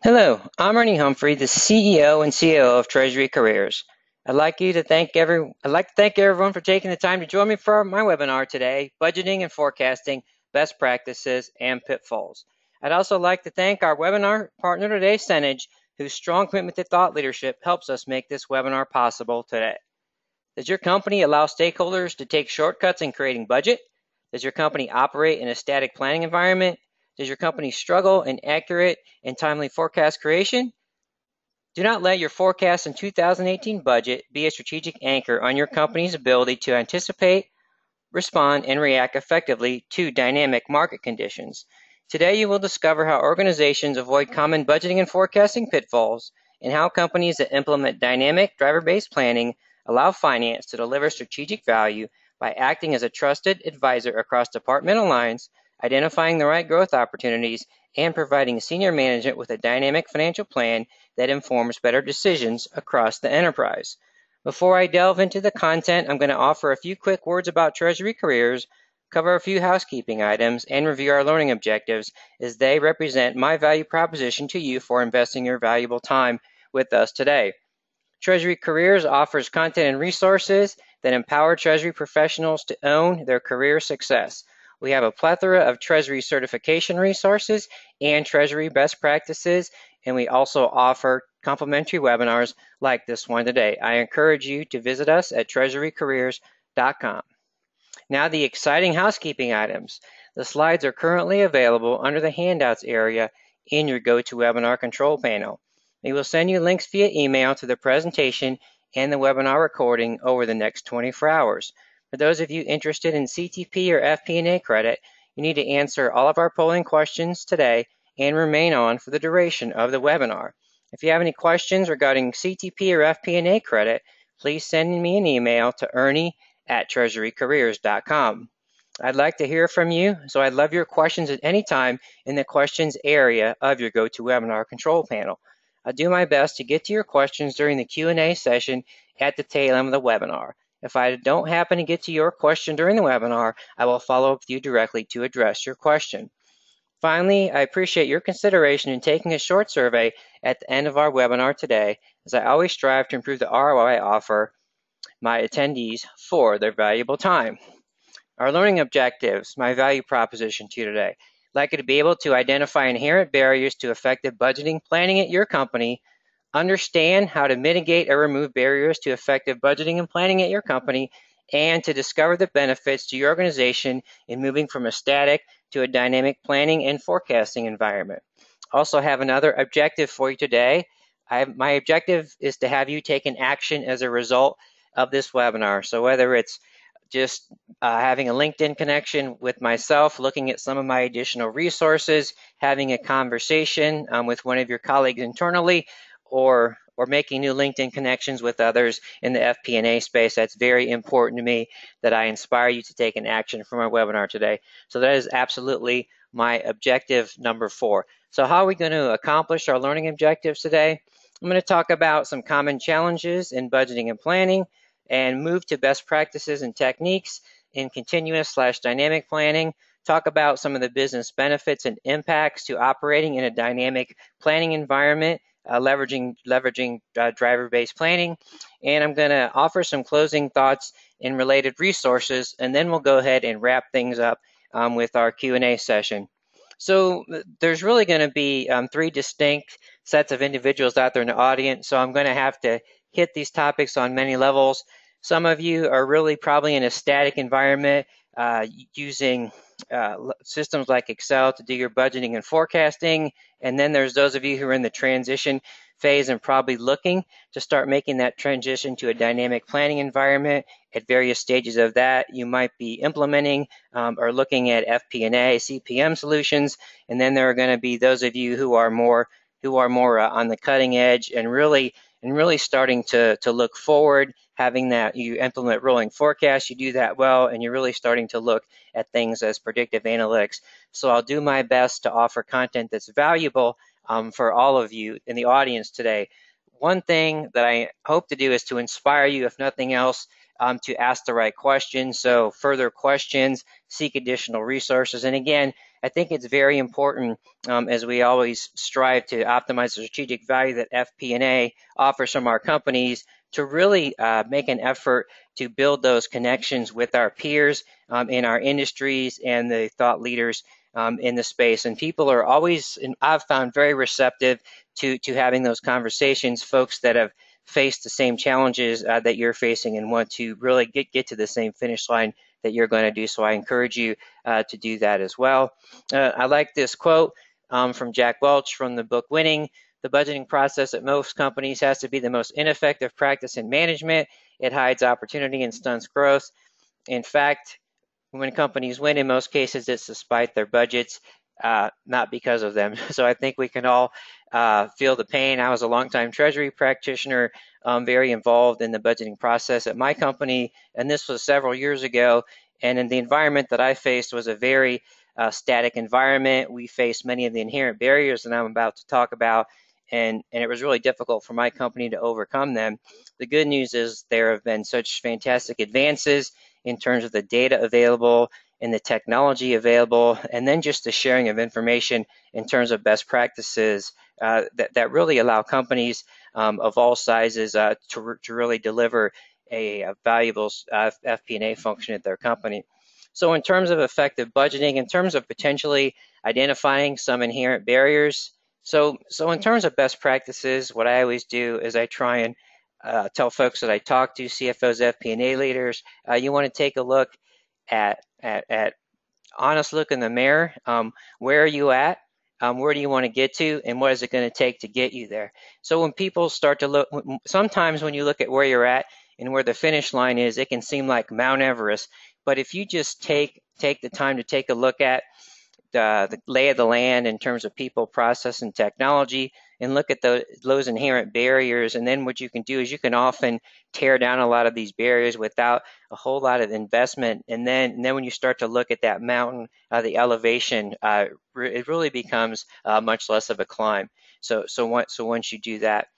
Hello, I'm Ernie Humphrey, the CEO and COO of Treasury Careers. I'd like to thank everyone for taking the time to join me for my webinar today, Budgeting and Forecasting, Best Practices and Pitfalls. I'd also like to thank our webinar partner today, Senage, whose strong commitment to thought leadership helps us make this webinar possible today. Does your company allow stakeholders to take shortcuts in creating budget? Does your company operate in a static planning environment? Does your company struggle in accurate and timely forecast creation? Do not let your forecast and 2018 budget be a strategic anchor on your company's ability to anticipate, respond, and react effectively to dynamic market conditions. Today, you will discover how organizations avoid common budgeting and forecasting pitfalls and how companies that implement dynamic driver-based planning allow finance to deliver strategic value by acting as a trusted advisor across departmental lines, identifying the right growth opportunities, and providing senior management with a dynamic financial plan that informs better decisions across the enterprise. Before I delve into the content, I'm going to offer a few quick words about Treasury Careers, cover a few housekeeping items, and review our learning objectives as they represent my value proposition to you for investing your valuable time with us today. Treasury Careers offers content and resources that empower Treasury professionals to own their career success. We have a plethora of Treasury certification resources and Treasury best practices, and we also offer complimentary webinars like this one today. I encourage you to visit us at treasurycareers.com. Now, the exciting housekeeping items. The slides are currently available under the handouts area in your GoToWebinar control panel. We will send you links via email to the presentation and the webinar recording over the next 24 hours. For those of you interested in CTP or FP&A credit, you need to answer all of our polling questions today and remain on for the duration of the webinar. If you have any questions regarding CTP or FP&A credit, please send me an email to ernie@treasurycareers.com. I'd like to hear from you, so I'd love your questions at any time in the questions area of your GoToWebinar control panel. I'll do my best to get to your questions during the Q&A session at the tail end of the webinar. If I don't happen to get to your question during the webinar, I will follow up with you directly to address your question. Finally, I appreciate your consideration in taking a short survey at the end of our webinar today, as I always strive to improve the ROI I offer my attendees for their valuable time. Our learning objectives, my value proposition to you today. I'd like you to be able to identify inherent barriers to effective budgeting planning at your company, understand how to mitigate or remove barriers to effective budgeting and planning at your company, and to discover the benefits to your organization in moving from a static to a dynamic planning and forecasting environment. Also have another objective for you today. My objective is to have you take an action as a result of this webinar. So whether it's just having a LinkedIn connection with myself, looking at some of my additional resources, having a conversation with one of your colleagues internally, or making new LinkedIn connections with others in the FP&A space. That's very important to me, that I inspire you to take an action from our webinar today. So that is absolutely my objective number 4. So how are we going to accomplish our learning objectives today? I'm going to talk about some common challenges in budgeting and planning, and move to best practices and techniques in continuous/dynamic planning, talk about some of the business benefits and impacts to operating in a dynamic planning environment, leveraging driver-based planning, and I'm going to offer some closing thoughts and related resources, and then we'll go ahead and wrap things up with our Q&A session. So there's really going to be 3 distinct sets of individuals out there in the audience, so I'm going to have to hit these topics on many levels. Some of you are really probably in a static environment using systems like Excel to do your budgeting and forecasting. And then there's those of you who are in the transition phase and probably looking to start making that transition to a dynamic planning environment. At various stages of that, you might be implementing or looking at FP&A, CPM solutions. And then there are going to be those of you who are more on the cutting edge and really starting to look forward, having that you implement rolling forecasts, you do that well, and you're really starting to look at things as predictive analytics. So I'll do my best to offer content that's valuable for all of you in the audience today. One thing that I hope to do is to inspire you, if nothing else, to ask the right questions. So further questions, seek additional resources. And again, I think it's very important as we always strive to optimize the strategic value that FP&A offers from our companies, to really make an effort to build those connections with our peers in our industries and the thought leaders in the space. And people are always, and I've found, very receptive to having those conversations, folks that have faced the same challenges that you're facing and want to really get to the same finish line that you're going to do. So I encourage you to do that as well. I like this quote from Jack Welch from the book Winning. The budgeting process at most companies has to be the most ineffective practice in management. It hides opportunity and stunts growth. In fact, when companies win, in most cases, it's despite their budgets, not because of them. So I think we can all feel the pain. I was a longtime treasury practitioner, very involved in the budgeting process at my company, and this was several years ago. And in the environment that I faced was a very static environment. We faced many of the inherent barriers that I'm about to talk about, and it was really difficult for my company to overcome them. The good news is there have been such fantastic advances in terms of the data available and the technology available, and then just the sharing of information in terms of best practices that really allow companies of all sizes to really deliver a valuable FP&A function at their company. So in terms of effective budgeting, in terms of potentially identifying some inherent barriers, so in terms of best practices, what I always do is I try and tell folks that I talk to, CFOs, FP&A leaders, you want to take a look at honest look in the mirror. Where are you at? Where do you want to get to? And what is it going to take to get you there? So when people start to look, sometimes when you look at where you're at and where the finish line is, it can seem like Mount Everest. But if you just take the time to take a look at the lay of the land in terms of people, process, and technology, and look at those inherent barriers. And then what you can do is you can often tear down a lot of these barriers without a whole lot of investment. And then when you start to look at that mountain, the elevation, it really becomes much less of a climb. So once you do that,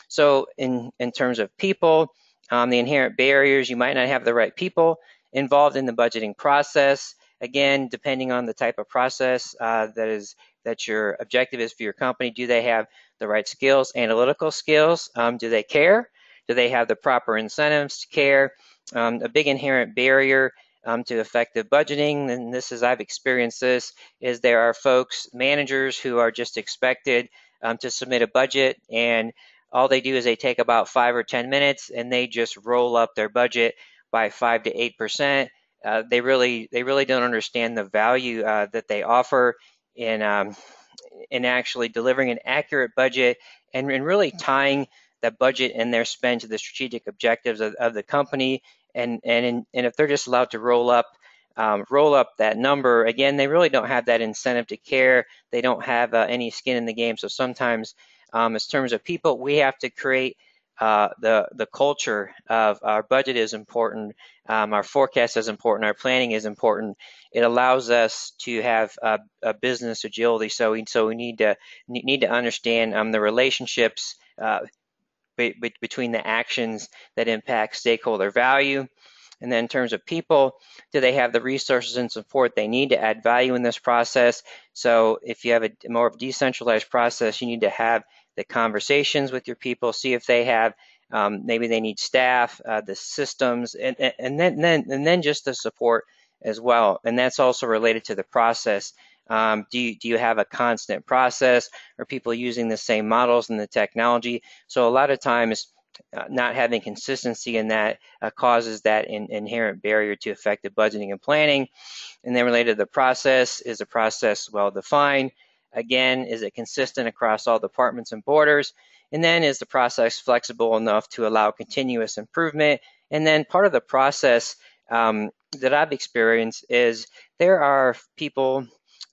so in terms of people, the inherent barriers, you might not have the right people involved in the budgeting process. Again, depending on the type of process that your objective is for your company, do they have the right skills, analytical skills? Do they care? Do they have the proper incentives to care? A big inherent barrier to effective budgeting, and this is, I've experienced this, is there are folks, managers, who are just expected to submit a budget, and all they do is they take about 5 or 10 minutes and they just roll up their budget by 5 to 8%. They really don't understand the value that they offer in actually delivering an accurate budget and really tying that budget and their spend to the strategic objectives of the company. And if they're just allowed to roll up that number, again, they really don't have that incentive to care. They don't have any skin in the game. So sometimes, in terms of people, we have to create the culture of our budget is important, our forecast is important, our planning is important. It allows us to have a business agility. So we need to understand the relationships between the actions that impact stakeholder value. And then in terms of people, do they have the resources and support they need to add value in this process? So if you have a more decentralized process, you need to have the conversations with your people, see if they have, maybe they need staff, the systems, and then just the support as well. And that's also related to the process. Do you have a constant process? Are people using the same models and the technology? So a lot of times, not having consistency in that causes that inherent barrier to effective budgeting and planning. And then related to the process, is the process well defined? Again, is it consistent across all departments and borders? And then is the process flexible enough to allow continuous improvement? And then part of the process that I've experienced is there are people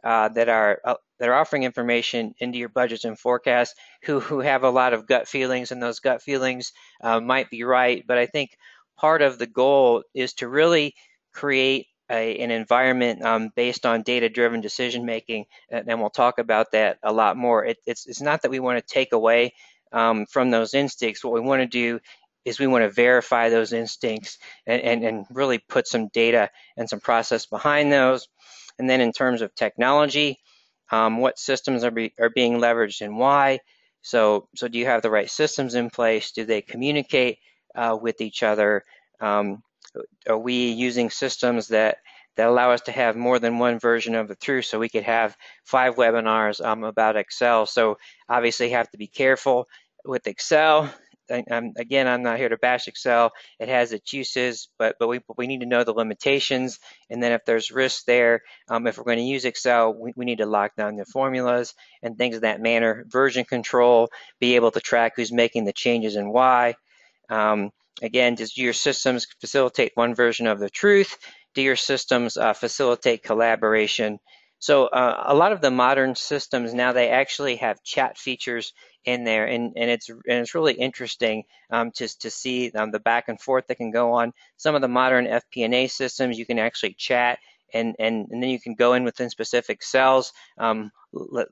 that are offering information into your budgets and forecasts who have a lot of gut feelings, and those gut feelings might be right. But I think part of the goal is to really create an environment based on data-driven decision making, and we'll talk about that a lot more. It's not that we want to take away from those instincts. What we want to do is we want to verify those instincts and really put some data and some process behind those. And then in terms of technology, what systems are being leveraged and why? So do you have the right systems in place? Do they communicate with each other? Are we using systems that allow us to have more than one version of the truth? So we could have 5 webinars about Excel. So obviously have to be careful with Excel. Again, I'm not here to bash Excel. It has its uses, but we need to know the limitations. And then if there's risks there, if we're going to use Excel, we need to lock down the formulas and things of that manner. Version control, be able to track who's making the changes and why. Again, does your systems facilitate one version of the truth? Do your systems facilitate collaboration? So a lot of the modern systems now, they actually have chat features in there, and it's really interesting to see the back and forth that can go on. Some of the modern FP&A systems, you can actually chat, and then you can go in within specific cells.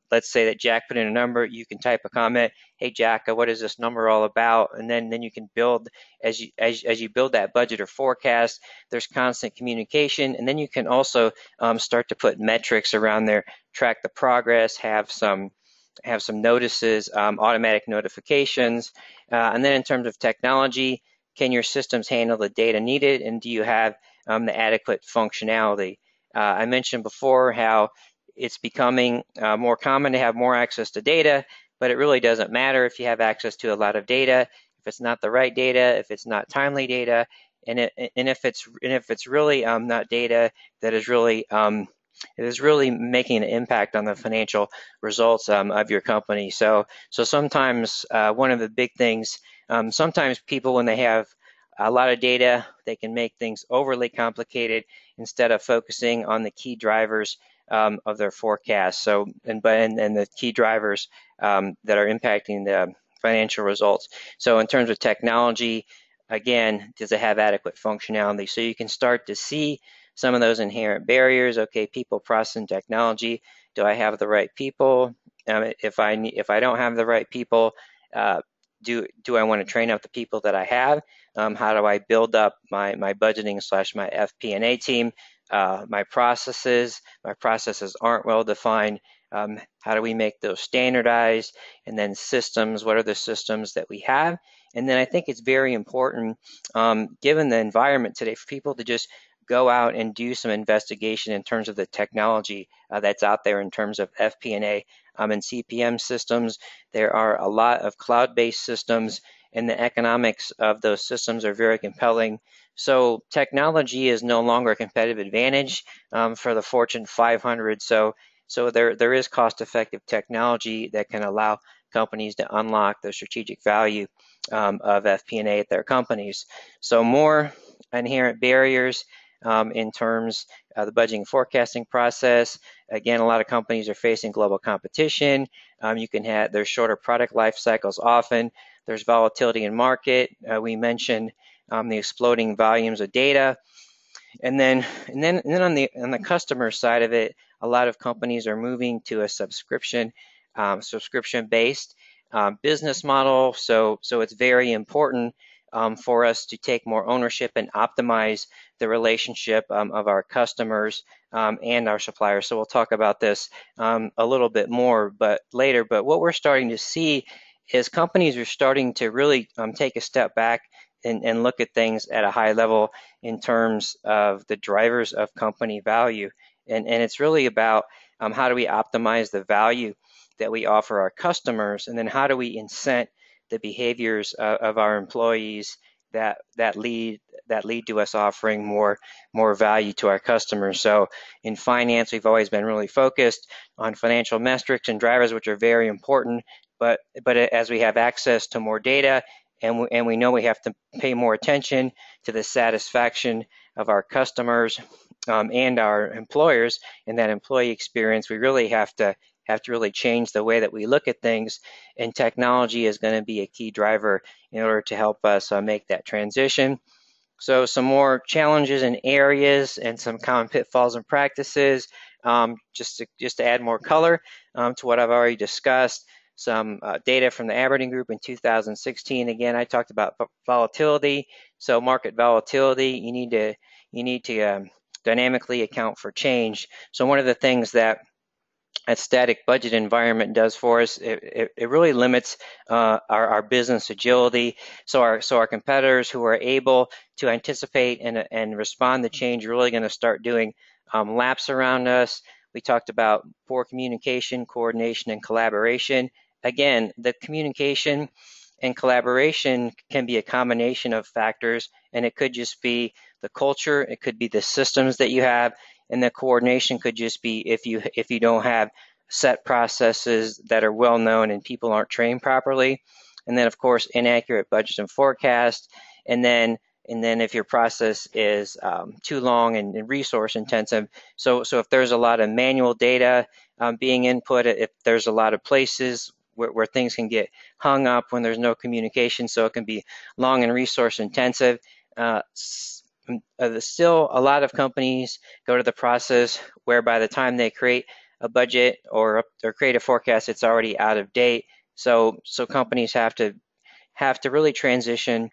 Let's say that Jack put in a number, you can type a comment, hey Jack, what is this number all about? And then you can build, as you build that budget or forecast, there's constant communication, and then you can also start to put metrics around there, track the progress, have some notices, automatic notifications, and then in terms of technology, can your systems handle the data needed, and do you have the adequate functionality? I mentioned before how it's becoming more common to have more access to data, but it really doesn't matter if you have access to a lot of data, if it's not the right data, if it's not timely data, and if it's really not data that is really it is really making an impact on the financial results of your company. So sometimes one of the big things, sometimes people, when they have a lot of data, they can make things overly complicated instead of focusing on the key drivers of their forecast. So and the key drivers that are impacting the financial results. So in terms of technology, again, does it have adequate functionality? So you can start to see some of those inherent barriers. Okay, people, process, and technology. Do I have the right people? If I don't have the right people, do I want to train up the people that I have? How do I build up my budgeting / my FP&A team? My processes aren't well defined. How do we make those standardized? And then systems, what are the systems that we have? And then I think it's very important, given the environment today, for people to just go out and do some investigation in terms of the technology that's out there in terms of FP&A and CPM systems. There are a lot of cloud-based systems, and the economics of those systems are very compelling. So technology is no longer a competitive advantage for the Fortune 500. So there is cost-effective technology that can allow companies to unlock the strategic value of FP&A at their companies. So more inherent barriers in terms of the budgeting and forecasting process. Again, a lot of companies are facing global competition. There's shorter product life cycles often. There's volatility in market. We mentioned the exploding volumes of data. And then on the customer side of it, a lot of companies are moving to a subscription-based business model. So it's very important for us to take more ownership and optimize the relationship of our customers and our suppliers. So we'll talk about this a little bit more later. But what we're starting to see is companies are starting to really take a step back and look at things at a high level in terms of the drivers of company value. And it's really about how do we optimize the value that we offer our customers, and then how do we incent the behaviors of our employees that lead to us offering more value to our customers. So in finance, we've always been really focused on financial metrics and drivers, which are very important. But as we have access to more data, and we know we have to pay more attention to the satisfaction of our customers and our employers and that employee experience, we really have to really change the way that we look at things, and technology is going to be a key driver in order to help us make that transition. So some more challenges and areas and some common pitfalls and practices, just to add more color to what I've already discussed. some data from the Aberdeen Group in 2016. Again, I talked about volatility. So market volatility, you need to dynamically account for change. So one of the things that a static budget environment does for us, it really limits our business agility. So our competitors who are able to anticipate and respond to change are really going to start doing laps around us. We talked about poor communication, coordination, and collaboration. Again, the communication and collaboration can be a combination of factors, and it could just be the culture, it could be the systems that you have, and the coordination could just be if you don't have set processes that are well known and people aren't trained properly. And then of course inaccurate budgets and forecasts. And then if your process is too long and resource intensive, so if there's a lot of manual data being input, if there's a lot of places where things can get hung up when there's no communication, so it can be long and resource intensive. Still, a lot of companies go to the process where by the time they create a budget or create a forecast, it's already out of date. So companies have to really transition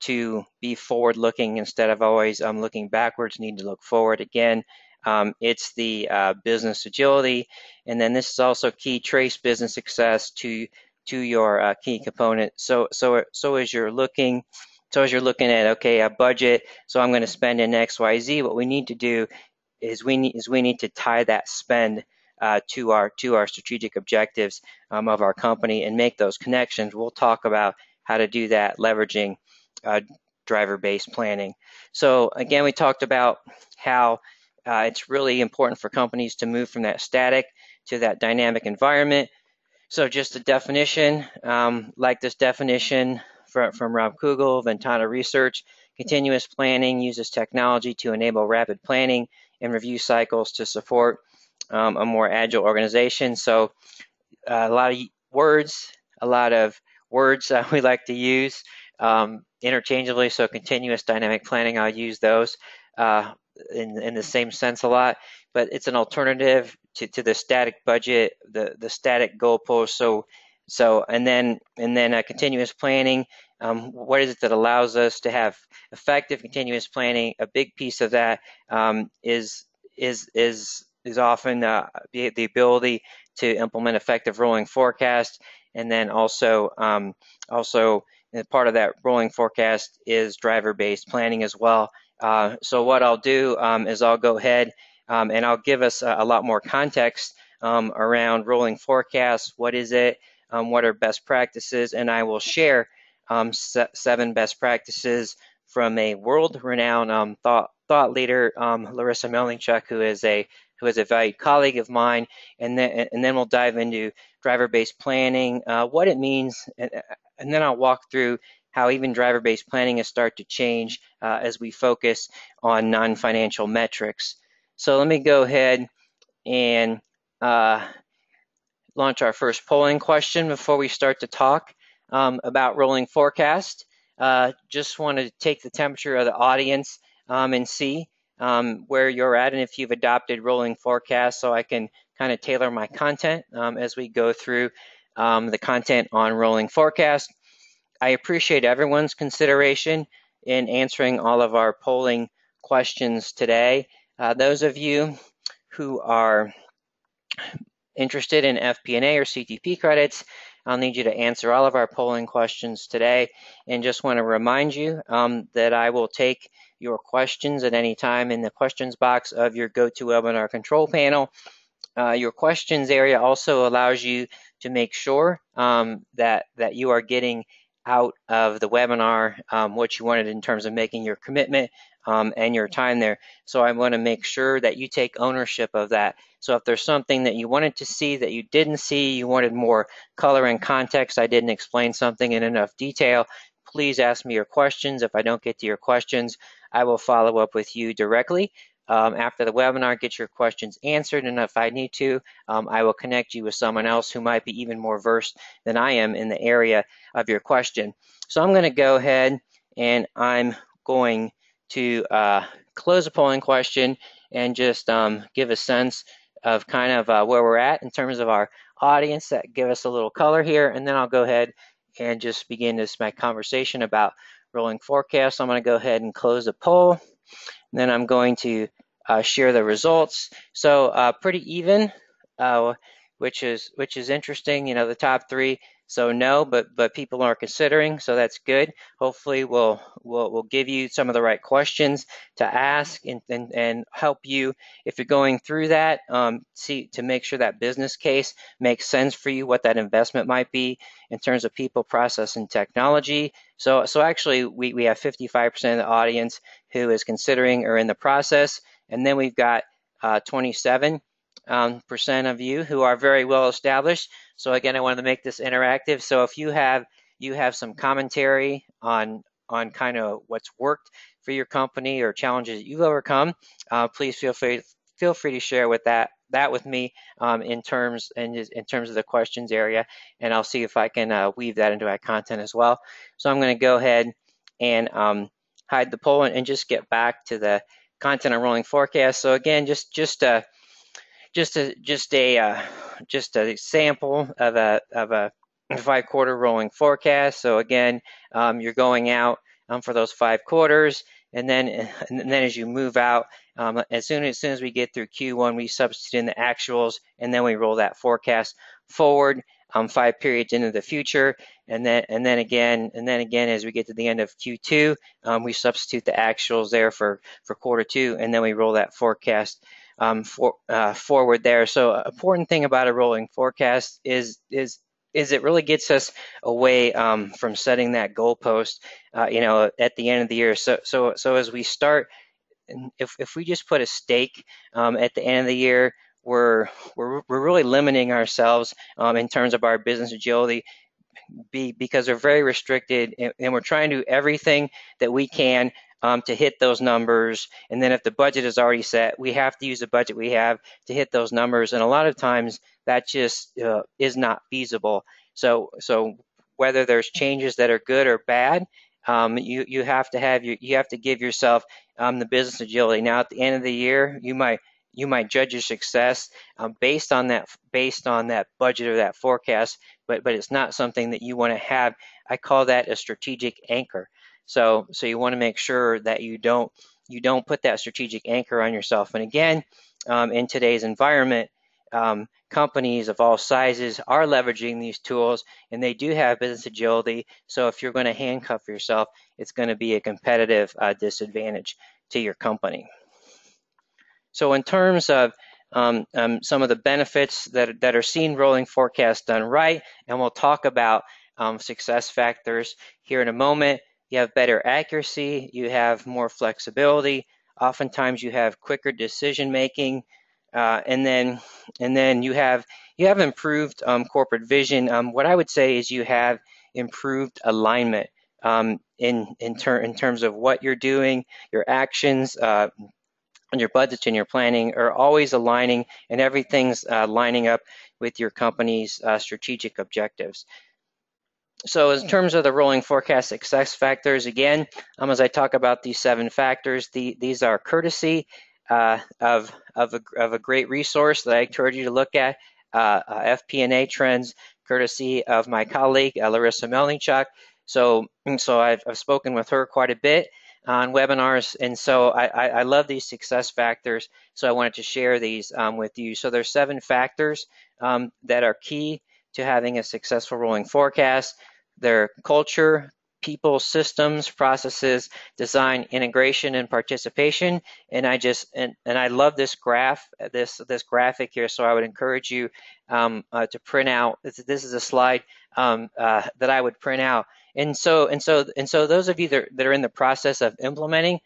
to be forward-looking instead of always looking backwards. Need to look forward. Again, it's the business agility, and then this is also key. Trace business success to your key component. So as you're looking at, okay, a budget, so I'm going to spend in X, Y, Z. What we need to do is we need to tie that spend to our strategic objectives of our company and make those connections. We'll talk about how to do that leveraging driver-based planning. So again, we talked about how it's really important for companies to move from that static to that dynamic environment. So just a definition, like this definition from Rob Kugel, Ventana Research, continuous planning uses technology to enable rapid planning and review cycles to support a more agile organization. So a lot of words we like to use interchangeably. So continuous dynamic planning, I'll use those in the same sense a lot, but it's an alternative to the static budget, the static goalpost. So and then continuous planning. What is it that allows us to have effective continuous planning? A big piece of that is often the ability to implement effective rolling forecast, and then also part of that rolling forecast is driver-based planning as well. So what I'll do is I'll go ahead and I'll give us a lot more context around rolling forecasts. What is it? What are best practices? And I will share 7 best practices from a world-renowned thought leader, Larissa Melnichuk, who is a valued colleague of mine, and then we'll dive into driver-based planning, what it means, and then I'll walk through how even driver-based planning has started to change as we focus on non-financial metrics. So let me go ahead and launch our first polling question before we start to talk about rolling forecast. Just want to take the temperature of the audience and see where you're at and if you've adopted rolling forecast, so I can kind of tailor my content as we go through the content on rolling forecast. I appreciate everyone's consideration in answering all of our polling questions today. Those of you who are interested in FP&A or CTP credits, I'll need you to answer all of our polling questions today, and just want to remind you that I will take your questions at any time in the questions box of your GoToWebinar control panel. Your questions area also allows you to make sure that you are getting out of the webinar what you wanted in terms of making your commitment and your time there. So I want to make sure that you take ownership of that. So if there's something that you wanted to see that you didn't see, you wanted more color and context, I didn't explain something in enough detail, please ask me your questions. If I don't get to your questions, I will follow up with you directly after the webinar, get your questions answered, and if I need to, I will connect you with someone else who might be even more versed than I am in the area of your question. So I'm going to go ahead and I'm going to close the polling question and just give a sense of kind of where we're at in terms of our audience that give us a little color here, and then I'll go ahead and just begin my conversation about rolling forecasts. I'm going to go ahead and close the poll. And then I'm going to share the results. So pretty even, which is interesting. You know, the top three. So no, but people are considering, so that's good. Hopefully, we'll give you some of the right questions to ask and help you if you're going through that. See to make sure that business case makes sense for you, what that investment might be in terms of people, process, and technology. So actually, we have 55% of the audience who is considering or in the process, and then we've got 27% of you who are very well established. So again, I wanted to make this interactive. So if you have some commentary on kind of what's worked for your company or challenges you've overcome, please feel free to share with that with me in terms of the questions area, and I'll see if I can weave that into my content as well. So I'm going to go ahead and hide the poll and just get back to the content on rolling forecast. So again, just a sample of a 5-quarter rolling forecast. So again, you're going out for those 5 quarters, and then as you move out, as soon as we get through Q1, we substitute in the actuals, and then we roll that forecast forward 5 periods into the future, and then again as we get to the end of Q2, we substitute the actuals there for quarter 2, and then we roll that forecast forward there. So an important thing about a rolling forecast is it really gets us away from setting that goalpost, at the end of the year. So as we start, if we just put a stake at the end of the year, we're really limiting ourselves in terms of our business agility, because we're very restricted, and we're trying to do everything that we can to hit those numbers. And then if the budget is already set, we have to use the budget we have to hit those numbers. And a lot of times that just is not feasible. So whether there's changes that are good or bad, you have to give yourself the business agility. Now at the end of the year, you might judge your success based on that budget or that forecast, but it's not something that you want to have. I call that a strategic anchor. So you want to make sure that you don't put that strategic anchor on yourself. And again, in today's environment, companies of all sizes are leveraging these tools, and they do have business agility. So if you're going to handcuff yourself, it's going to be a competitive disadvantage to your company. So in terms of some of the benefits that are seen rolling forecast done right, and we'll talk about success factors here in a moment. You have better accuracy, you have more flexibility, oftentimes you have quicker decision making, and then you have improved corporate vision. What I would say is you have improved alignment in terms of what you're doing, your actions, and your budgets and your planning are always aligning, and everything's lining up with your company's strategic objectives. So in terms of the rolling forecast success factors, again, as I talk about these 7 factors, these are courtesy of a great resource that I encourage you to look at, FP&A trends, courtesy of my colleague, Larissa Melnichuk. So I've spoken with her quite a bit on webinars, and so I love these success factors, so I wanted to share these with you. So there's 7 factors that are key to having a successful rolling forecast. They're culture, people, systems, processes, design, integration, and participation. And I love this graph, this graphic here. So I would encourage you to print out. This is a slide that I would print out. And so those of you that are in the process of implementing,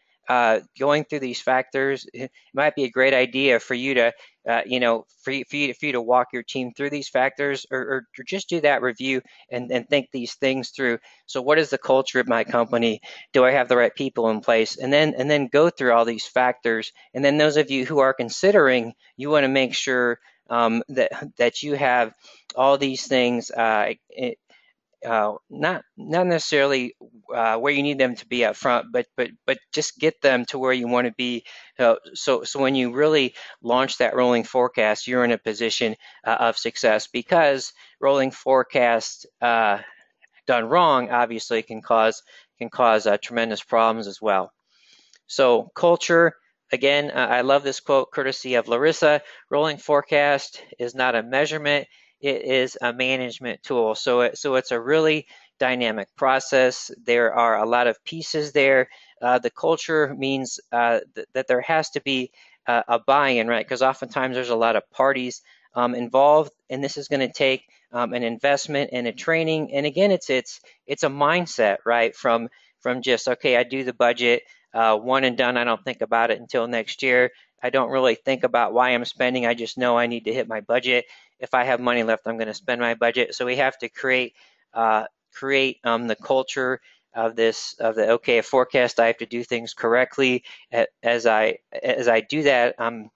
going through these factors, it might be a great idea for you to, for you to walk your team through these factors, or just do that review and think these things through. So what is the culture of my company? Do I have the right people in place? And then go through all these factors. And then those of you who are considering, you want to make sure that you have all these things not necessarily where you need them to be up front, but just get them to where you want to be. So when you really launch that rolling forecast, you're in a position of success, because rolling forecast done wrong obviously can cause tremendous problems as well. So culture, again, I love this quote courtesy of Larissa. Rolling forecast is not a measurement, it is a management tool. So it's a really dynamic process. There are a lot of pieces there. The culture means that there has to be a buy-in, right? Because oftentimes there's a lot of parties involved, and this is going to take an investment and a training. And again, it's a mindset, right? From just, okay, I do the budget, one and done. I don't think about it until next year. I don't really think about why I'm spending. I just know I need to hit my budget. If I have money left, I'm going to spend my budget. So we have to create the culture of okay, a forecast. I have to do things correctly. As I do that, I'm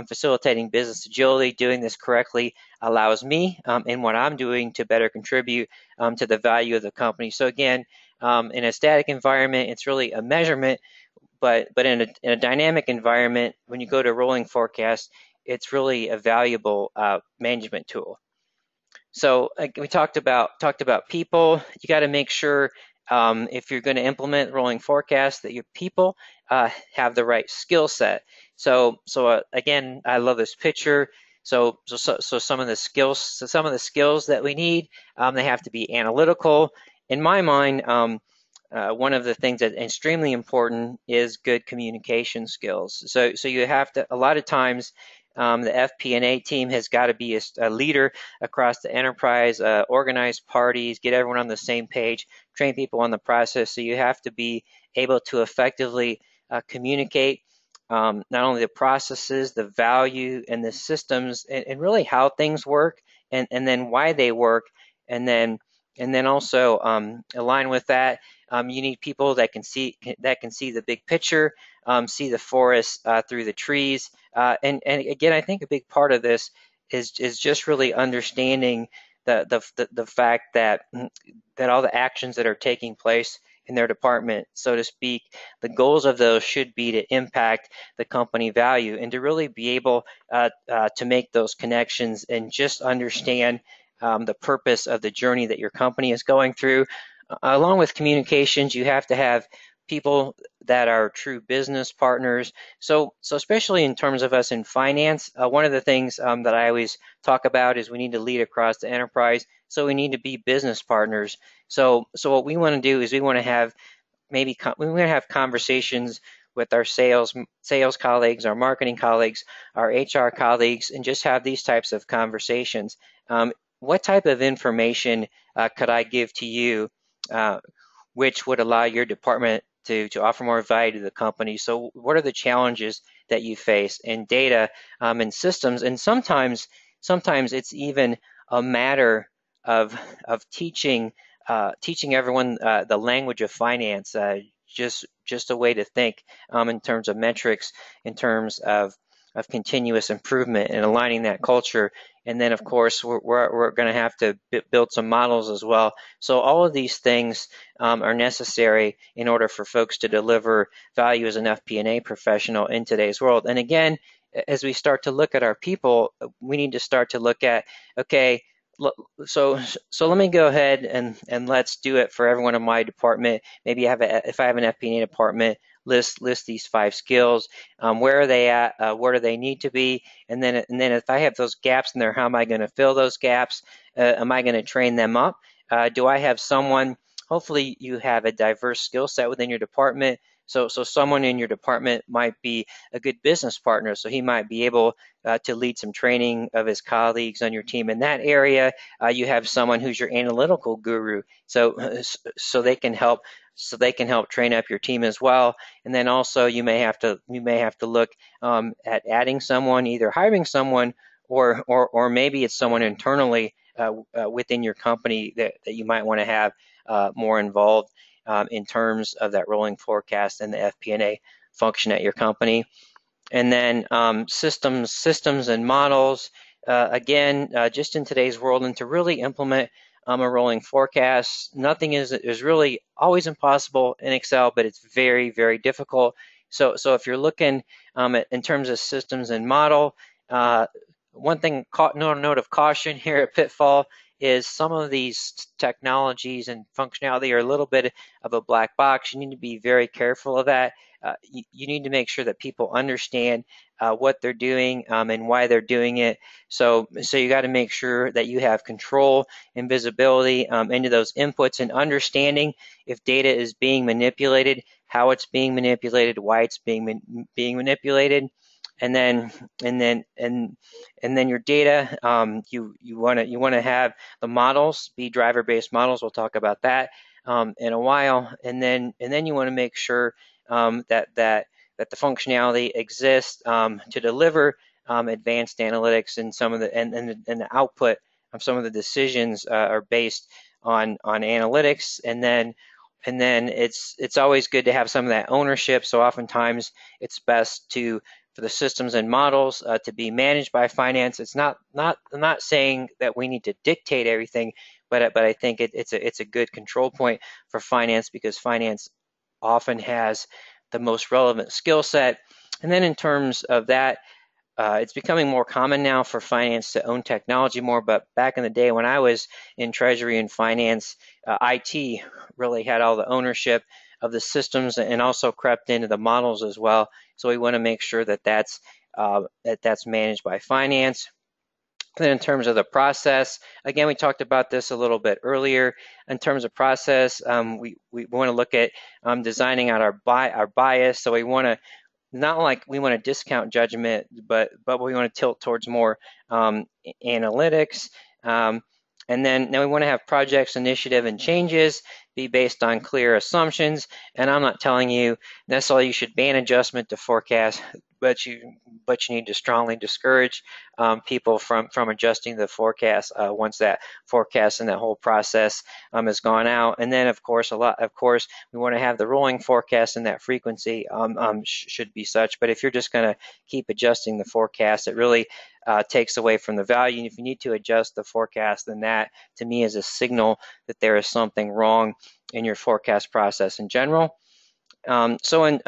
facilitating business agility. Doing this correctly allows me in what I'm doing to better contribute to the value of the company. So again, in a static environment, it's really a measurement, but in a dynamic environment, when you go to rolling forecast, it's really a valuable management tool. So we talked about people. You got to make sure if you're going to implement rolling forecast that your people have the right skill set. So again, I love this picture. So some of the skills that we need, they have to be analytical. In my mind, one of the things that's extremely important is good communication skills. So you have to, a lot of times, the FP&A team has got to be a leader across the enterprise, organize parties, get everyone on the same page, train people on the process. So you have to be able to effectively communicate not only the processes, the value, and the systems, and really how things work, and then why they work, and then also align with that. You need people that can see the big picture, see the forest through the trees, and again, I think a big part of this is just really understanding the fact that all the actions that are taking place in their department, so to speak, the goals of those should be to impact the company value, and to really be able to make those connections and just understand the purpose of the journey that your company is going through. Along with communications, you have to have people that are true business partners. So especially in terms of us in finance, one of the things that I always talk about is we need to lead across the enterprise. So we need to be business partners. So what we want to do is we want to have conversations with our sales colleagues, our marketing colleagues, our HR colleagues, and just have these types of conversations. What type of information could I give to you which would allow your department to offer more value to the company? So what are the challenges that you face in data and systems? And sometimes it's even a matter of teaching everyone the language of finance, just a way to think in terms of metrics, in terms of continuous improvement, and aligning that culture. And then, of course, we're going to have to build some models as well. So all of these things are necessary in order for folks to deliver value as an FP&A professional in today's world. And again, as we start to look at our people, we need to start to look at, okay, so let me go ahead and let's do it for everyone in my department. Maybe if I have an FP&A department, list these 5 skills. Where are they at? Where do they need to be? And then if I have those gaps in there, how am I going to fill those gaps? Am I going to train them up? Do I have someone? Hopefully, you have a diverse skill set within your department. So someone in your department might be a good business partner. So he might be able to lead some training of his colleagues on your team in that area. You have someone who's your analytical guru. So they can help train up your team as well. And then also you may have to look at adding someone, either hiring someone, or maybe it's someone internally within your company that you might want to have more involved in terms of that rolling forecast and the FP&A function at your company. And then systems and models, again, just in today's world, and to really implement a rolling forecast. Nothing is really always impossible in Excel, but it's very, very difficult. So if you're looking in terms of systems and model, one thing, note of caution here at Pitfall is some of these technologies and functionality are a little bit of a black box. You need to be very careful of that. You need to make sure that people understand what they're doing and why they're doing it. So you got to make sure that you have control and visibility into those inputs and understanding if data is being manipulated, how it's being manipulated, why it's being manipulated. And then your data, you want to have the models be driver-based models. We'll talk about that in a while. And then you want to make sure that the functionality exists to deliver advanced analytics, and some of the output of some of the decisions are based on analytics. And then it's always good to have some of that ownership. So oftentimes it's best for the systems and models to be managed by finance. It's I'm not saying that we need to dictate everything, but I think it's a good control point for finance, because finance often has the most relevant skill set. And then in terms of that, it's becoming more common now for finance to own technology more, but back in the day when I was in treasury and finance, IT really had all the ownership of the systems and also crept into the models as well. So we want to make sure that that's managed by finance. Then in terms of the process, again, we talked about this a little bit earlier. In terms of process, we want to look at designing out our bias. So we want to, not like we want to discount judgment, but we want to tilt towards more analytics. And then we want to have projects, initiative, and changes be based on clear assumptions. And I'm not telling you necessarily you should ban adjustment to forecast, but you need to strongly discourage people from adjusting the forecast once that forecast and that whole process has gone out. And then of course we want to have the rolling forecast, and that frequency should be such. But if you're just going to keep adjusting the forecast, it really takes away from the value. And if you need to adjust the forecast, then that to me is a signal that there is something wrong in your forecast process in general. So in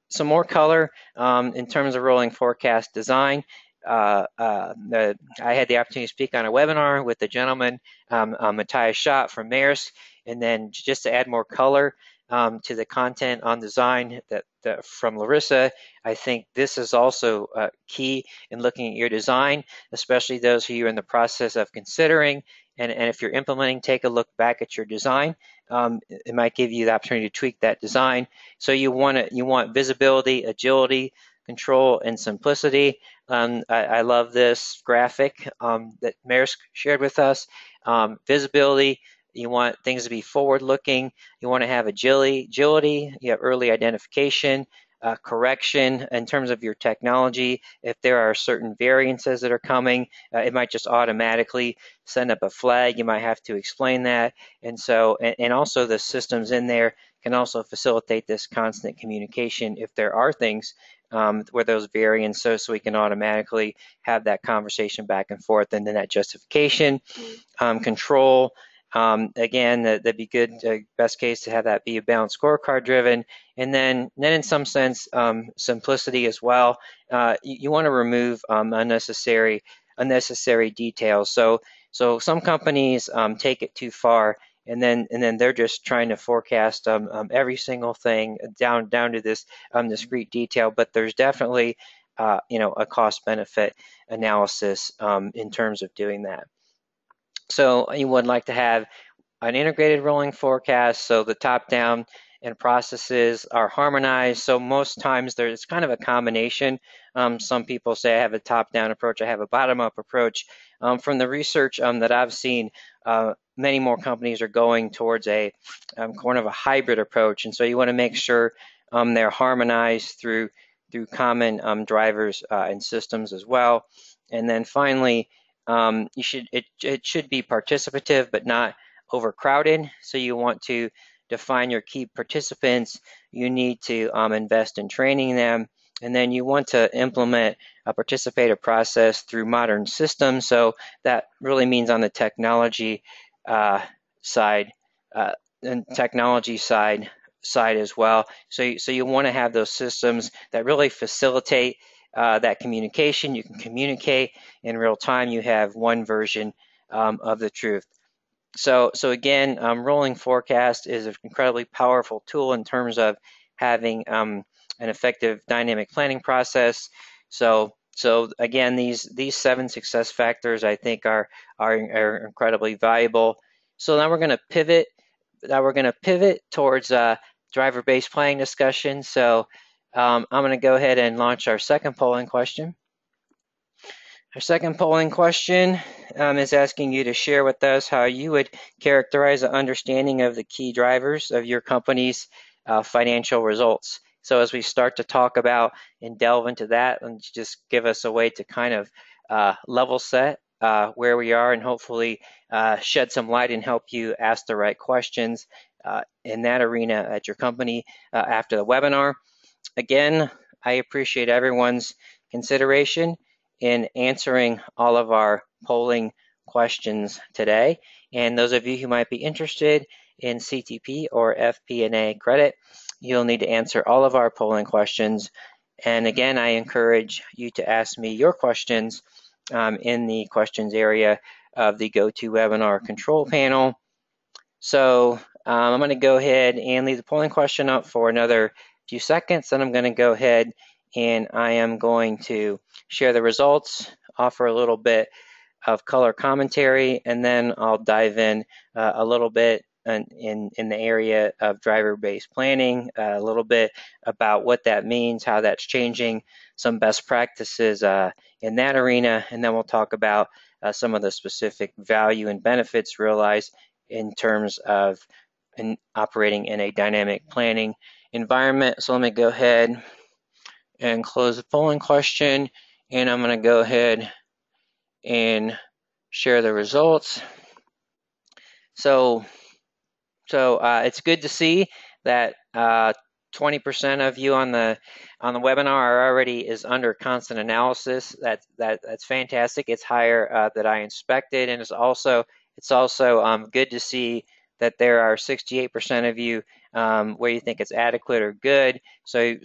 some more color in terms of rolling forecast design, I had the opportunity to speak on a webinar with the gentleman, Matthias Schott from Maersk, and then just to add more color to the content on design that from Larissa, I think this is also key in looking at your design, especially those who are in the process of considering. And if you're implementing, take a look back at your design. It might give you the opportunity to tweak that design. So you want visibility, agility, control, and simplicity. I love this graphic that Maersk shared with us. Visibility, you want things to be forward-looking. You want to have agility. You have early identification, correction in terms of your technology. If there are certain variances that are coming, it might just automatically send up a flag. You might have to explain that. And so, and also the systems in there can also facilitate this constant communication if there are things where those variances, so we can automatically have that conversation back and forth. And then that justification, control. Again, that'd be good. Best case to have that be a balanced scorecard driven, and then in some sense, simplicity as well. You want to remove unnecessary details. So some companies take it too far, and then they're just trying to forecast every single thing down to this discrete detail. But there's definitely a cost benefit analysis in terms of doing that. So you would like to have an integrated rolling forecast, so the top-down and processes are harmonized. So most times there's kind of a combination. Some people say I have a top-down approach, I have a bottom-up approach. From the research that I've seen, many more companies are going towards a kind of a hybrid approach, and so you want to make sure they're harmonized through common drivers and systems as well. And then finally, it should be participative but not overcrowded. So you want to define your key participants. You need to invest in training them, and then you want to implement a participative process through modern systems. So that really means on the technology side and technology side as well. So you want to have those systems that really facilitate that communication. You can communicate in real time. You have one version of the truth. So again, rolling forecast is an incredibly powerful tool in terms of having an effective dynamic planning process. So again, these 7 success factors I think are incredibly valuable. So now we're going to pivot. Towards driver-based planning discussion. So I'm going to go ahead and launch our second polling question. Our second polling question is asking you to share with us how you would characterize an understanding of the key drivers of your company's financial results. So as we start to talk about and delve into that, and just give us a way to kind of level set where we are, and hopefully shed some light and help you ask the right questions in that arena at your company after the webinar. Again, I appreciate everyone's consideration in answering all of our polling questions today. And those of you who might be interested in CTP or FP&A credit, you'll need to answer all of our polling questions. And again, I encourage you to ask me your questions in the questions area of the GoToWebinar control panel. So I'm going to go ahead and leave the polling question up for another few seconds. Then I'm going to go ahead and I am going to share the results, offer a little bit of color commentary, and then I'll dive in a little bit in the area of driver-based planning, a little bit about what that means, how that's changing, some best practices in that arena, and then we'll talk about some of the specific value and benefits realized in terms of operating in a dynamic planning environment. So let me go ahead and close the polling question, and I'm going to go ahead and share the results. So it's good to see that 20% of you on the webinar are already under constant analysis. That's fantastic. It's higher than I expected, and it's also good to see that there are 68% of you where you think it's adequate or good. So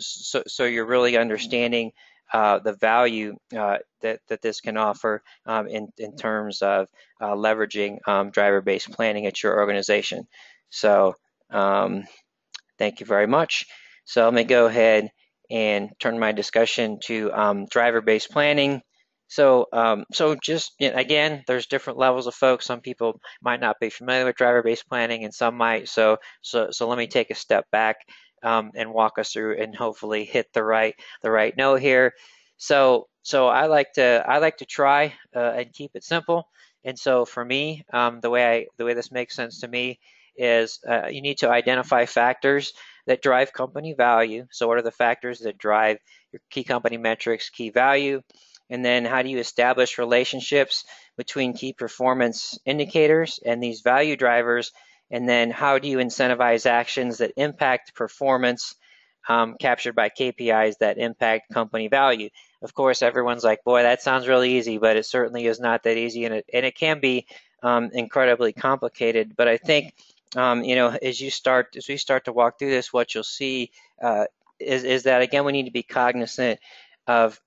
you're really understanding the value that this can offer in terms of leveraging driver-based planning at your organization. So thank you very much. So let me go ahead and turn my discussion to driver-based planning. So just again, there's different levels of folks. Some people might not be familiar with driver-based planning, and some might. So let me take a step back and walk us through, and hopefully hit the right note here. So I like to try and keep it simple. And so for me, the way this makes sense to me is you need to identify factors that drive company value. So what are the factors that drive your key company metrics, key value? And then how do you establish relationships between key performance indicators and these value drivers? And then how do you incentivize actions that impact performance captured by KPIs that impact company value? Of course, everyone's like, boy, that sounds really easy, but it certainly is not that easy, and it can be incredibly complicated. But I think as we start to walk through this, what you'll see is that, again, we need to be cognizant of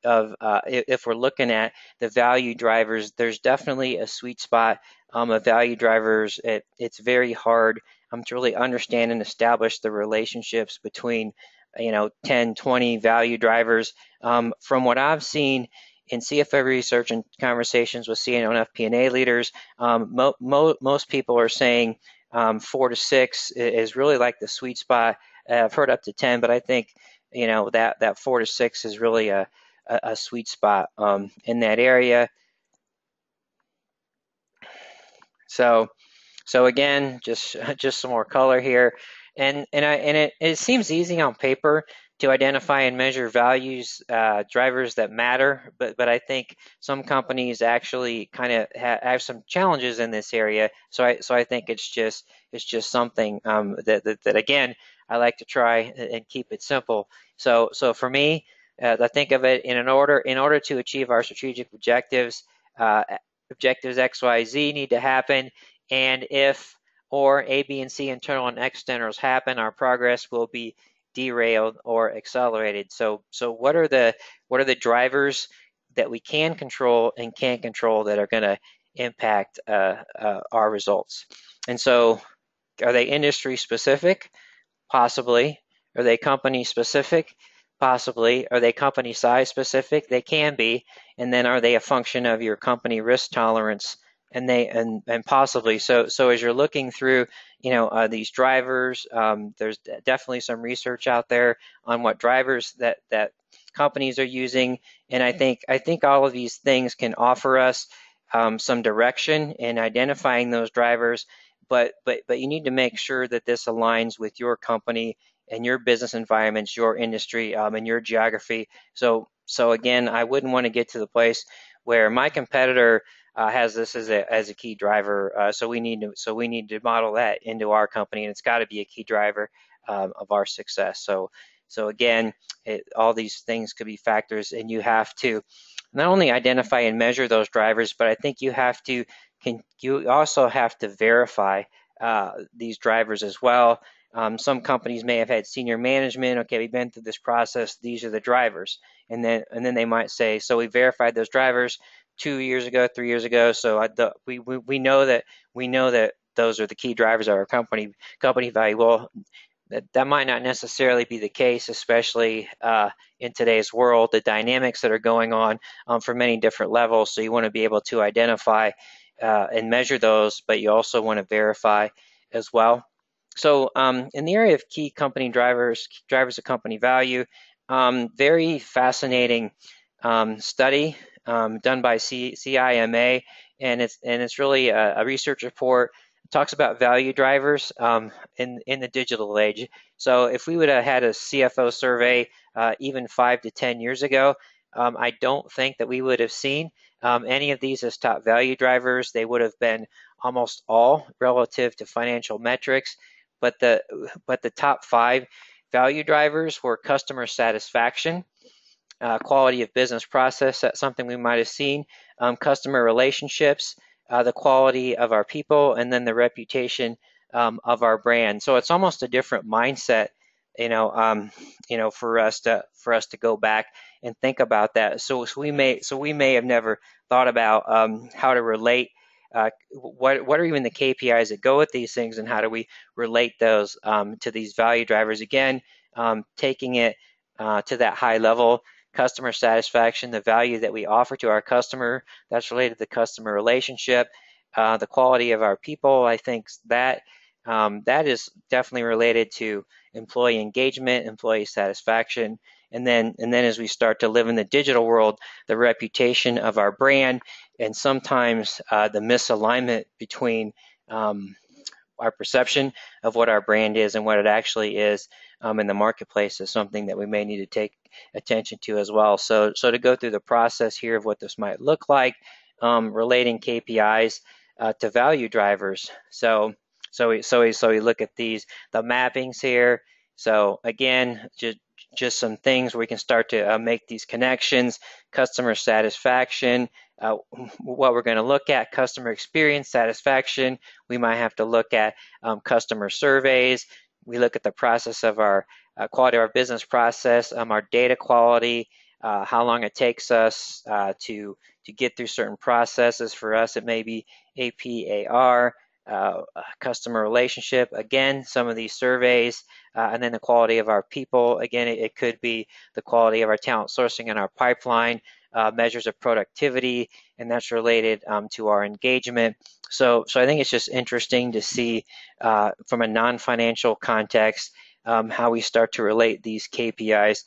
if we're looking at the value drivers, there's definitely a sweet spot of value drivers. It's very hard to really understand and establish the relationships between 10, 20 value drivers. From what I've seen in CFO research and conversations with CNO and FP&A leaders, most people are saying 4 to 6 is really like the sweet spot. I've heard up to 10, but I think that 4 to 6 is really a sweet spot in that area. So again, just some more color here, and it seems easy on paper to identify and measure values drivers that matter, but I think some companies actually kind of have some challenges in this area. So I think it's just something that again, I like to try and keep it simple. So for me, I think of it in order to achieve our strategic objectives. Objectives XYZ need to happen, and if or A, B, and C internal and externals happen, our progress will be derailed or accelerated. So what are the drivers that we can control and can't control that are going to impact our results? And so, are they industry specific? Possibly. Are they company specific? Possibly. Are they company size specific? They can be. And then are they a function of your company risk tolerance? And possibly. So as you're looking through, these drivers, there's definitely some research out there on what drivers that companies are using, and I think all of these things can offer us some direction in identifying those drivers. But you need to make sure that this aligns with your company and your business environments, your industry, and your geography. So again, I wouldn't want to get to the place where my competitor has this as a key driver. So we need to model that into our company, and it's got to be a key driver of our success. So again, all these things could be factors, and you have to not only identify and measure those drivers, but I think you also have to verify these drivers as well. Some companies may have had senior management. Okay, we've been through this process. These are the drivers, and then they might say, so we verified those drivers 2 years ago, 3 years ago. So we know that those are the key drivers of our company value. Well, that might not necessarily be the case, especially in today's world, the dynamics that are going on for many different levels. So you want to be able to identify and measure those, but you also want to verify as well. So in the area of key company drivers of company value, very fascinating study done by CIMA, and it's really a research report. It talks about value drivers in the digital age. So if we would have had a CFO survey even 5 to 10 years ago, I don't think that we would have seen any of these as top value drivers. They would have been almost all relative to financial metrics, but the top 5 value drivers were customer satisfaction, quality of business process, that's something we might have seen, customer relationships, the quality of our people, and then the reputation of our brand. So it's almost a different mindset, for us to go back and think about that. So we may have never thought about how to relate. What are even the KPIs that go with these things, and how do we relate those to these value drivers? Again, taking it to that high level. Customer satisfaction, the value that we offer to our customer, that's related to the customer relationship, the quality of our people. I think that is definitely related to employee engagement, employee satisfaction, and then as we start to live in the digital world, the reputation of our brand, and sometimes the misalignment between our perception of what our brand is and what it actually is in the marketplace is something that we may need to take attention to as well. So to go through the process here of what this might look like, relating KPIs to value drivers. So we look at the mappings here. So again, just some things where we can start to make these connections. Customer satisfaction, what we're going to look at, customer experience satisfaction. We might have to look at customer surveys. We look at the process of our quality of our business process, our data quality, how long it takes us to get through certain processes. For us, it may be APAR, customer relationship. Again, some of these surveys, and then the quality of our people. Again, it could be the quality of our talent sourcing and our pipeline, measures of productivity, and that's related to our engagement. So I think it's just interesting to see from a non-financial context how we start to relate these KPIs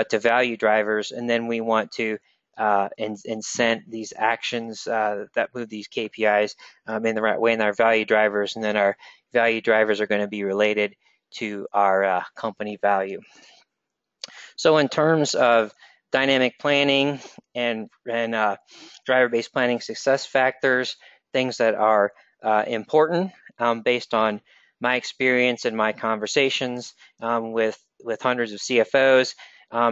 to value drivers, and then we want to incent these actions that move these KPIs in the right way in our value drivers, and then our value drivers are going to be related to our company value. So in terms of dynamic planning and driver-based planning success factors, things that are important based on my experience and my conversations with hundreds of CFOs,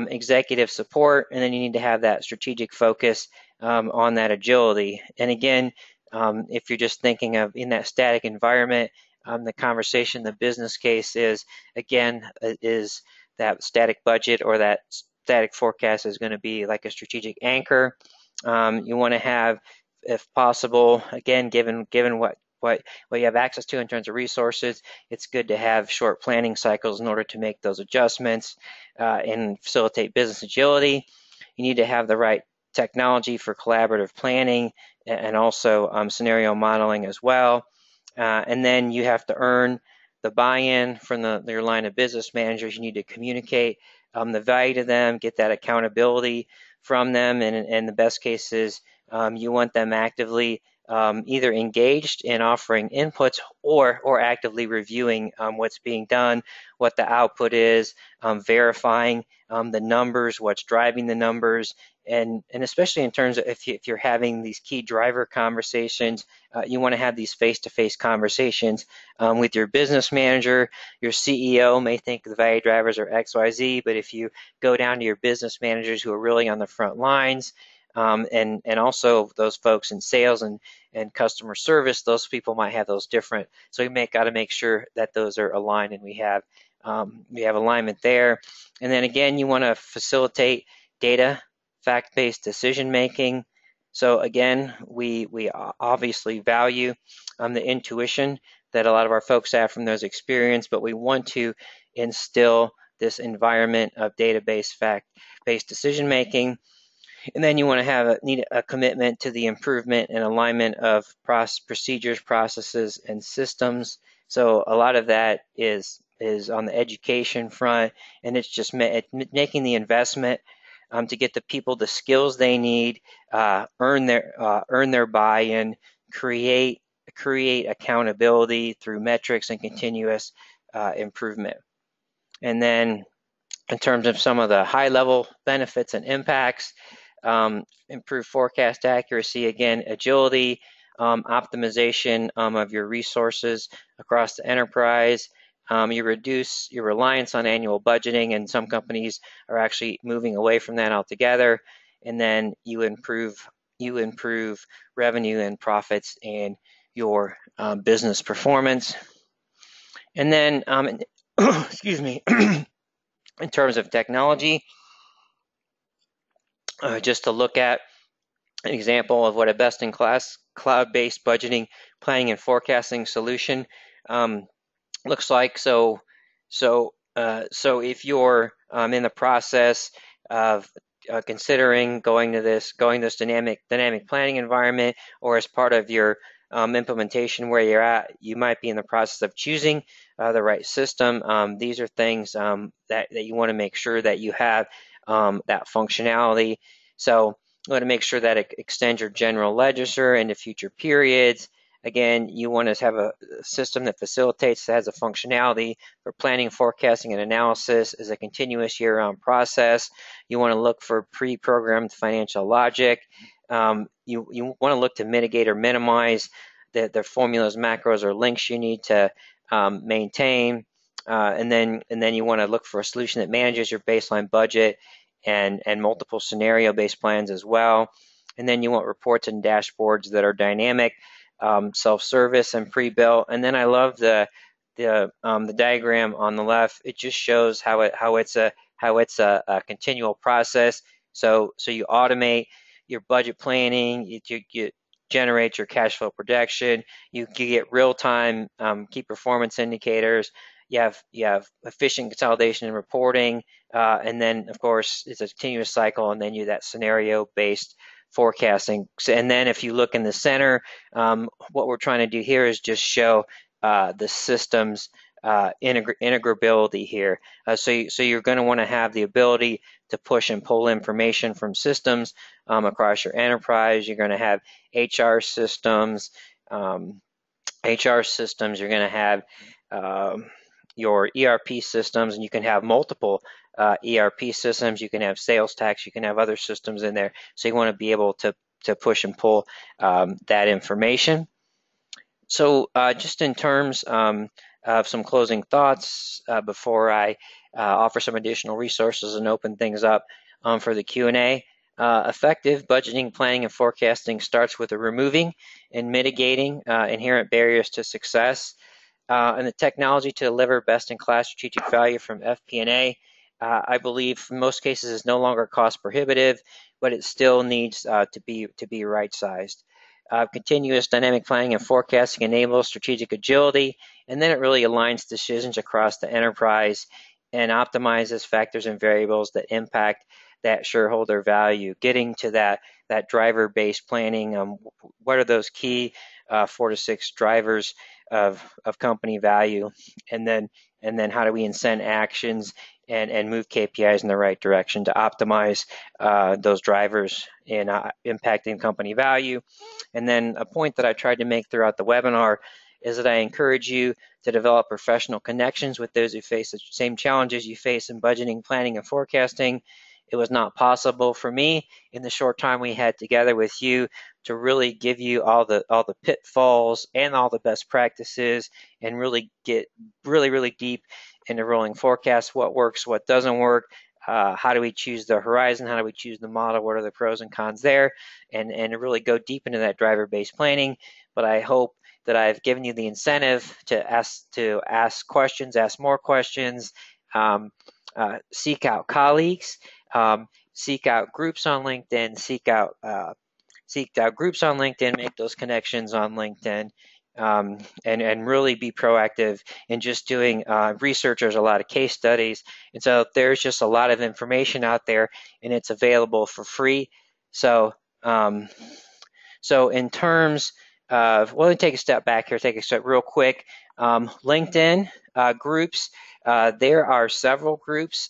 executive support, and then you need to have that strategic focus on that agility. And again, If you're just thinking of in that static environment, the conversation, the business case is, again, is that static budget or that static forecast is going to be like a strategic anchor. You want to have, if possible, again, given what you have access to in terms of resources, it's good to have short planning cycles in order to make those adjustments and facilitate business agility. You need to have the right technology for collaborative planning and also scenario modeling as well. And then you have to earn the buy-in from your line of business managers. You need to communicate the value to them, get that accountability from them, and in the best cases, you want them actively either engaged in offering inputs or actively reviewing what's being done, what the output is, verifying the numbers, what's driving the numbers, and especially in terms of if you're having these key driver conversations, you want to have these face-to-face conversations with your business manager. Your CEO may think the value drivers are XYZ, but if you go down to your business managers who are really on the front lines, and also those folks in sales and customer service, those people might have those different. So we got to make sure that those are aligned, and we have alignment there. And then again, you want to facilitate data, fact-based decision making. So again, we obviously value the intuition that a lot of our folks have from those experience, but we want to instill this environment of database, fact-based decision making. And then you want to need a commitment to the improvement and alignment of procedures, processes, and systems. So a lot of that is on the education front, and it's just making the investment to get the people the skills they need, earn their buy-in, create accountability through metrics and continuous improvement. And then in terms of some of the high-level benefits and impacts, improve forecast accuracy, again, agility, optimization of your resources across the enterprise. You reduce your reliance on annual budgeting, and some companies are actually moving away from that altogether. And then you improve revenue and profits and your business performance. And then, excuse me, in terms of technology, just to look at an example of what a best-in-class cloud-based budgeting, planning, and forecasting solution looks like. So if you're in the process of considering going this dynamic planning environment, or as part of your implementation where you're at, you might be in the process of choosing the right system. These are things that you want to make sure that you have that functionality. So you want to make sure that it extends your general ledger into future periods. Again, you want to have a system that facilitates, that has a functionality for planning, forecasting, and analysis as a continuous year-round process. You want to look for pre-programmed financial logic. You want to look to mitigate or minimize the formulas, macros, or links you need to maintain. And then you want to look for a solution that manages your baseline budget and multiple scenario-based plans as well. And then you want reports and dashboards that are dynamic, self-service, and pre-built. And then I love the diagram on the left. It just shows how it's a continual process. So you automate your budget planning, you generate your cash flow projection, you get real-time key performance indicators. You have efficient consolidation and reporting, and then of course it's a continuous cycle, and then you that scenario-based forecasting. And then if you look in the center, what we're trying to do here is just show the system's integrability here. So you're going to want to have the ability to push and pull information from systems across your enterprise. You're going to have HR systems. You're going to have your ERP systems, and you can have multiple ERP systems. You can have sales tax. You can have other systems in there. So you want to be able to push and pull that information. So just in terms of some closing thoughts before I offer some additional resources and open things up for the Q&A. Effective budgeting, planning, and forecasting starts with removing and mitigating inherent barriers to success, and the technology to deliver best-in-class strategic value from FP&A. I believe in most cases is no longer cost prohibitive, but it still needs to be right-sized. Continuous dynamic planning and forecasting enables strategic agility, and then it really aligns decisions across the enterprise and optimizes factors and variables that impact that shareholder value. Getting to that driver-based planning, what are those key 4 to 6 drivers of company value, and then how do we incent actions and move KPIs in the right direction to optimize those drivers in impacting company value. And then a point that I tried to make throughout the webinar is that I encourage you to develop professional connections with those who face the same challenges you face in budgeting, planning, and forecasting. It was not possible for me in the short time we had together with you to really give you all the pitfalls and all the best practices and really get really deep into rolling forecasts, what works, what doesn't work, how do we choose the horizon, how do we choose the model, what are the pros and cons there, and really go deep into that driver-based planning. But I hope that I've given you the incentive to ask questions, ask more questions, seek out colleagues, seek out groups on LinkedIn, seek out groups on LinkedIn, make those connections on LinkedIn, and really be proactive in just doing research. There's a lot of case studies, and so there's just a lot of information out there, and it's available for free. So, so in terms of, well, let me take a step back here, take a step real quick. LinkedIn groups, there are several groups.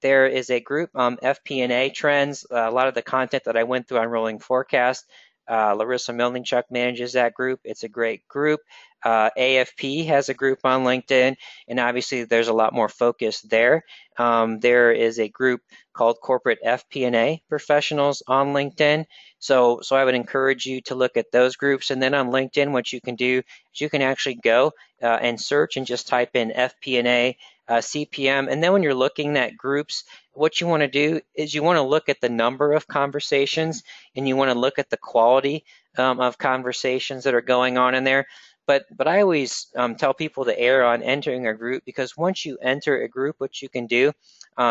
There is a group, FP&A Trends. A lot of the content that I went through on Rolling Forecast, Larissa Milningchuk manages that group. It's a great group. AFP has a group on LinkedIn, and obviously there's a lot more focus there. There is a group called Corporate FP&A Professionals on LinkedIn. So I would encourage you to look at those groups. And then on LinkedIn, what you can do is you can actually go and search and just type in FP&A CPM. And then when you're looking at groups, what you want to do is you want to look at the number of conversations, and you want to look at the quality of conversations that are going on in there. But I always tell people to err on entering a group, because once you enter a group, what you can do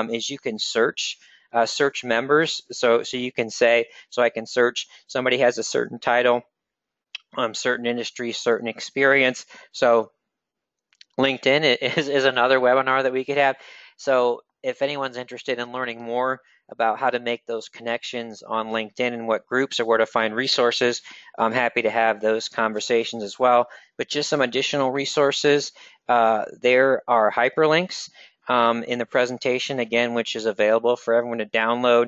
is you can search members. So you can say, so I can search, somebody has a certain title, certain industry, certain experience. So LinkedIn is another webinar that we could have. So if anyone's interested in learning more about how to make those connections on LinkedIn and what groups or where to find resources, I'm happy to have those conversations as well. But just some additional resources, there are hyperlinks in the presentation, again, which is available for everyone to download.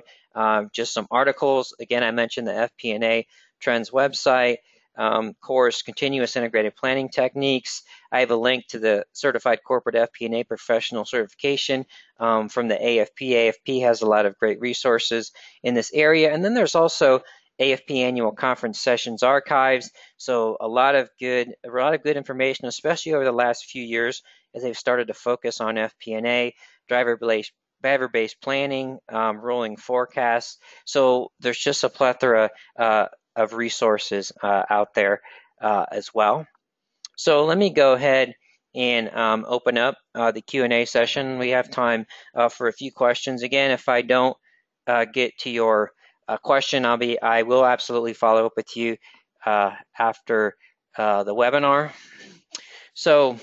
Just some articles. Again, I mentioned the FP&A Trends website. Course, Continuous Integrated Planning Techniques. I have a link to the Certified Corporate FP&A Professional Certification from the AFP. AFP has a lot of great resources in this area. And then there's also AFP Annual Conference Sessions Archives. So a lot of good information, especially over the last few years as they've started to focus on FP&A, driver-based planning, rolling forecasts. So there's just a plethora of resources out there as well. So let me go ahead and open up the Q&A session. We have time for a few questions. Again, if I don't get to your question, I will absolutely follow up with you after the webinar. So,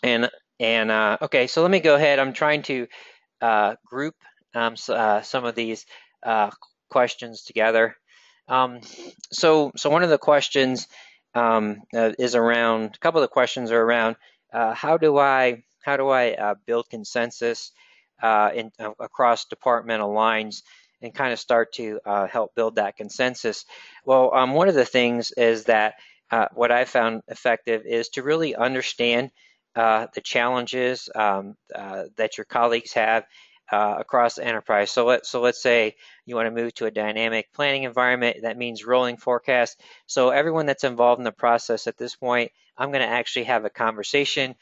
okay, so let me go ahead. I'm trying to group some of these questions together. So one of the questions is around, a couple of the questions are around how do I build consensus across departmental lines and kind of start to help build that consensus. Well, one of the things is that what I found effective is to really understand the challenges that your colleagues have across the enterprise. So let's say you want to move to a dynamic planning environment. That means rolling forecast. So everyone that's involved in the process at this point, I'm going to actually have a conversation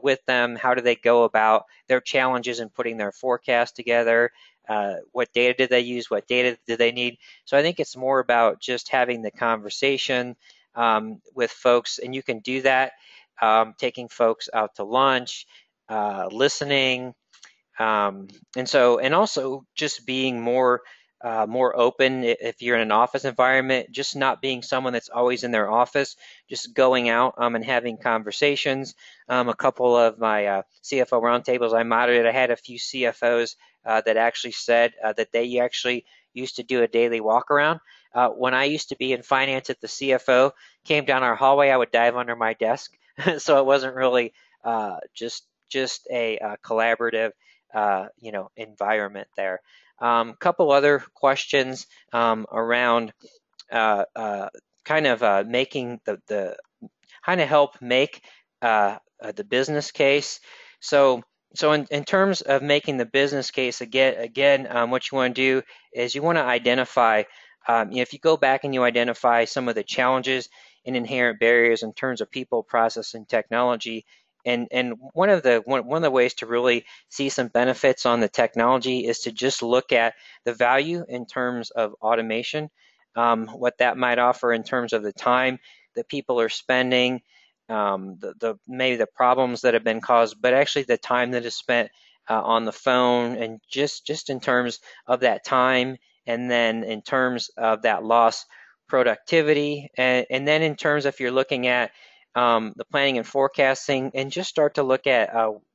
with them. How do they go about their challenges in putting their forecast together? what data did they use? What data did they need? So I think it's more about just having the conversation with folks, and you can do that taking folks out to lunch, listening, and also just being more open if you're in an office environment, just not being someone that's always in their office, just going out and having conversations. A couple of my CFO roundtables I moderated, I had a few CFOs that actually said that they actually used to do a daily walk around. When I used to be in finance, if the CFO came down our hallway, I would dive under my desk. So it wasn't really just a collaborative environment there. Couple other questions around kind of making the kind of help make the business case. So in terms of making the business case, again, what you want to do is you want to identify, if you go back and you identify some of the challenges and inherent barriers in terms of people, process, and technology. And one of the ways to really see some benefits on the technology is to just look at the value in terms of automation, what that might offer in terms of the time that people are spending, maybe the problems that have been caused, but actually the time that is spent on the phone, and just in terms of that time, and then in terms of that lost productivity, and then in terms if you're looking at the planning and forecasting, and just start to look at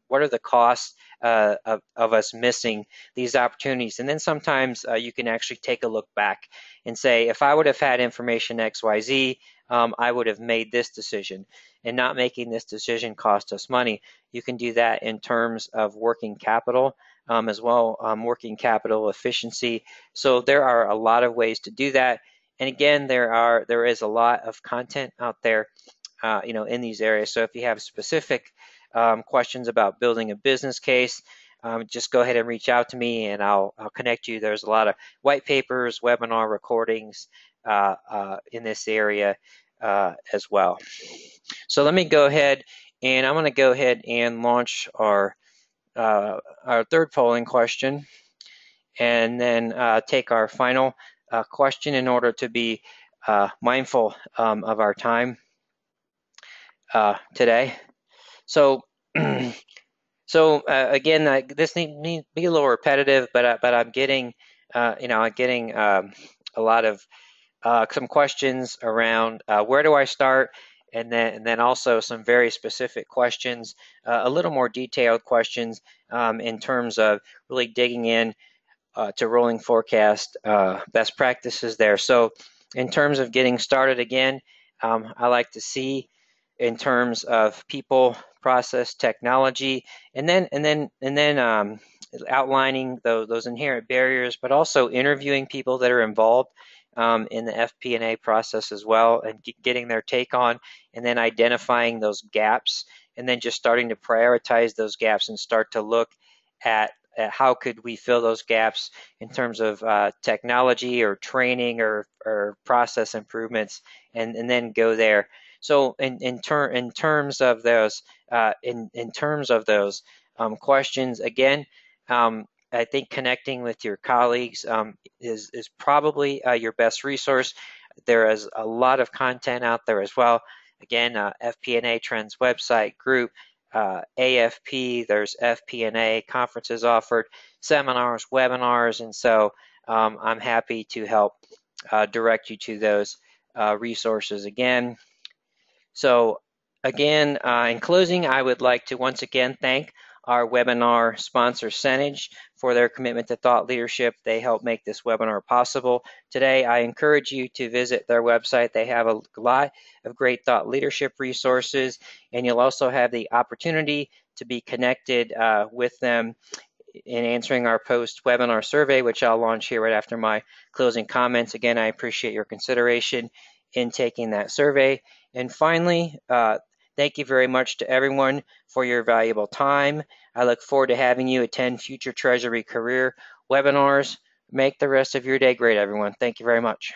what are the costs of us missing these opportunities. And then sometimes you can actually take a look back and say, if I would have had information XYZ, I would have made this decision, and not making this decision cost us money. You can do that in terms of working capital as well, working capital efficiency. So there are a lot of ways to do that. And again, there is a lot of content out there in these areas. So if you have specific questions about building a business case, just go ahead and reach out to me, and I'll connect you. There's a lot of white papers, webinar recordings in this area as well. So let me go ahead, and I'm going to go ahead and launch our third polling question, and then take our final question in order to be mindful of our time today. So, again, this need be a little repetitive, but I'm getting, I'm getting a lot of some questions around where do I start, and then also some very specific questions, a little more detailed questions in terms of really digging in to rolling forecast best practices there. So, in terms of getting started, again, I like to see in terms of people, process, technology, and then outlining those inherent barriers, but also interviewing people that are involved in the FP&A process as well, and getting their take on, and then identifying those gaps, and then just starting to prioritize those gaps and start to look at how could we fill those gaps in terms of technology or training or process improvements, and then go there. So in terms of those questions, again, I think connecting with your colleagues is probably your best resource. There is a lot of content out there as well. Again, FP&A Trends website, group, AFP, there's FP&A conferences offered, seminars, webinars, and so I'm happy to help direct you to those resources again. So again, in closing, I would like to once again thank our webinar sponsor, Senage, for their commitment to thought leadership. They help make this webinar possible. Today, I encourage you to visit their website. They have a lot of great thought leadership resources, and you'll also have the opportunity to be connected with them in answering our post-webinar survey, which I'll launch here right after my closing comments. Again, I appreciate your consideration in taking that survey. And finally, thank you very much to everyone for your valuable time. I look forward to having you attend future Treasury career webinars. Make the rest of your day great, everyone. Thank you very much.